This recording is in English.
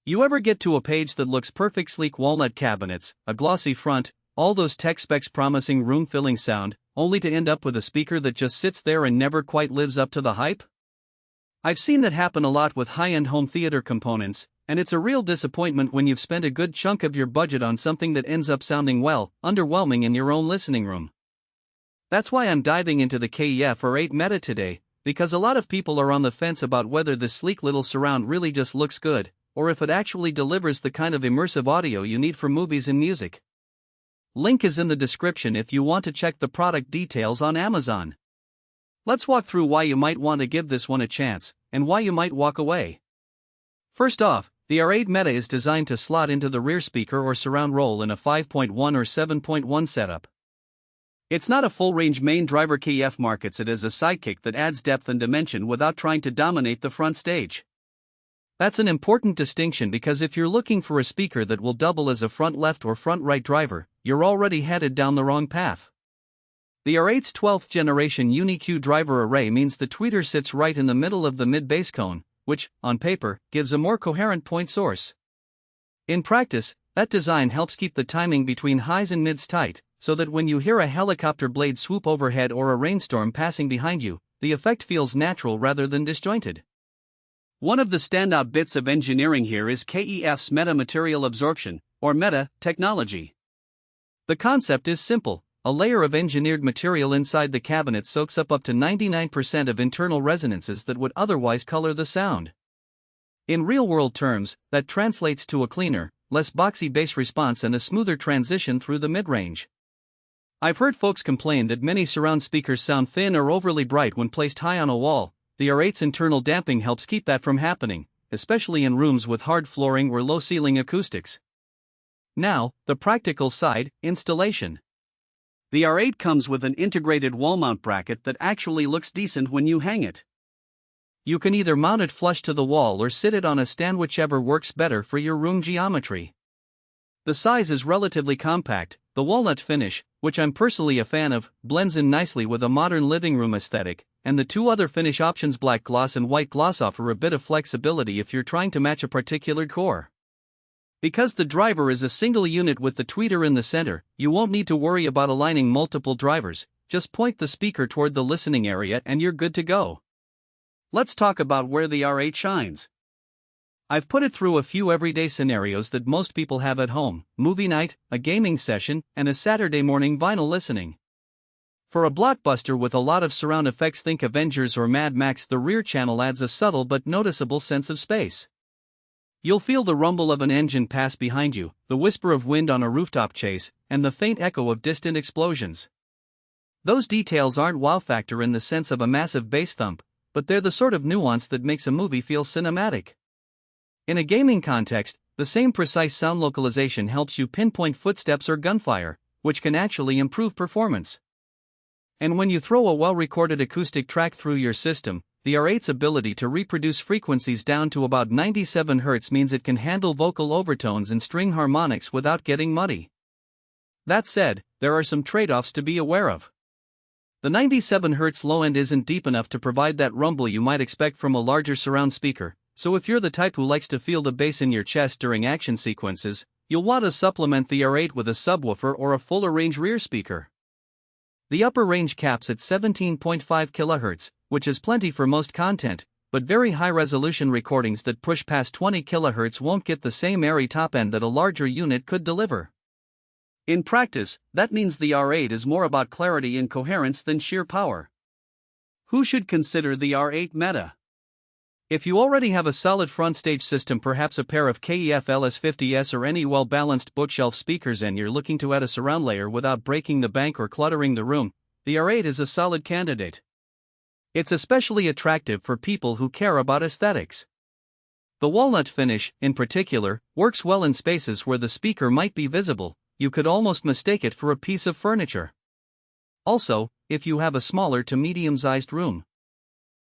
You ever get to a page that looks perfect, sleek walnut cabinets, a glossy front, all those tech specs promising room-filling sound, only to end up with a speaker that just sits there and never quite lives up to the hype? I've seen that happen a lot with high-end home theater components, and it's a real disappointment when you've spent a good chunk of your budget on something that ends up sounding, well, underwhelming in your own listening room. That's why I'm diving into the KEF or 8 Meta today, because a lot of people are on the fence about whether this sleek little surround really just looks good, or if it actually delivers the kind of immersive audio you need for movies and music. Link is in the description if you want to check the product details on Amazon. Let's walk through why you might want to give this one a chance, and why you might walk away. First off, the R8 Meta is designed to slot into the rear speaker or surround role in a 5.1 or 7.1 setup. It's not a full-range main driver. KEF markets it as a sidekick that adds depth and dimension without trying to dominate the front stage. That's an important distinction because if you're looking for a speaker that will double as a front left or front right driver, you're already headed down the wrong path. The R8's 12th generation Uni-Q driver array means the tweeter sits right in the middle of the mid-bass cone, which, on paper, gives a more coherent point source. In practice, that design helps keep the timing between highs and mids tight, so that when you hear a helicopter blade swoop overhead or a rainstorm passing behind you, the effect feels natural rather than disjointed. One of the standout bits of engineering here is KEF's metamaterial absorption, or META, technology. The concept is simple: a layer of engineered material inside the cabinet soaks up to 99% of internal resonances that would otherwise color the sound. In real-world terms, that translates to a cleaner, less boxy bass response and a smoother transition through the mid-range. I've heard folks complain that many surround speakers sound thin or overly bright when placed high on a wall. The R8's internal damping helps keep that from happening, especially in rooms with hard flooring or low-ceiling acoustics. Now, the practical side: installation. The R8 comes with an integrated wall mount bracket that actually looks decent when you hang it. You can either mount it flush to the wall or sit it on a stand, whichever works better for your room geometry. The size is relatively compact. The walnut finish, which I'm personally a fan of, blends in nicely with a modern living room aesthetic, and the two other finish options, black gloss and white gloss, offer a bit of flexibility if you're trying to match a particular core. Because the driver is a single unit with the tweeter in the center, you won't need to worry about aligning multiple drivers. Just point the speaker toward the listening area and you're good to go. Let's talk about where the R8 shines. I've put it through a few everyday scenarios that most people have at home: movie night, a gaming session, and a Saturday morning vinyl listening. For a blockbuster with a lot of surround effects, think Avengers or Mad Max, the rear channel adds a subtle but noticeable sense of space. You'll feel the rumble of an engine pass behind you, the whisper of wind on a rooftop chase, and the faint echo of distant explosions. Those details aren't wow factor in the sense of a massive bass thump, but they're the sort of nuance that makes a movie feel cinematic. In a gaming context, the same precise sound localization helps you pinpoint footsteps or gunfire, which can actually improve performance. And when you throw a well-recorded acoustic track through your system, the R8's ability to reproduce frequencies down to about 97 Hz means it can handle vocal overtones and string harmonics without getting muddy. That said, there are some trade-offs to be aware of. The 97 Hz low end isn't deep enough to provide that rumble you might expect from a larger surround speaker, so if you're the type who likes to feel the bass in your chest during action sequences, you'll want to supplement the R8 with a subwoofer or a fuller range rear speaker. The upper range caps at 17.5 kHz, which is plenty for most content, but very high-resolution recordings that push past 20 kHz won't get the same airy top end that a larger unit could deliver. In practice, that means the R8 is more about clarity and coherence than sheer power. Who should consider the R8 Meta? If you already have a solid front stage system, perhaps a pair of KEF LS50S or any well-balanced bookshelf speakers, and you're looking to add a surround layer without breaking the bank or cluttering the room, the R8 is a solid candidate. It's especially attractive for people who care about aesthetics. The walnut finish, in particular, works well in spaces where the speaker might be visible. You could almost mistake it for a piece of furniture. Also, if you have a smaller to medium-sized room.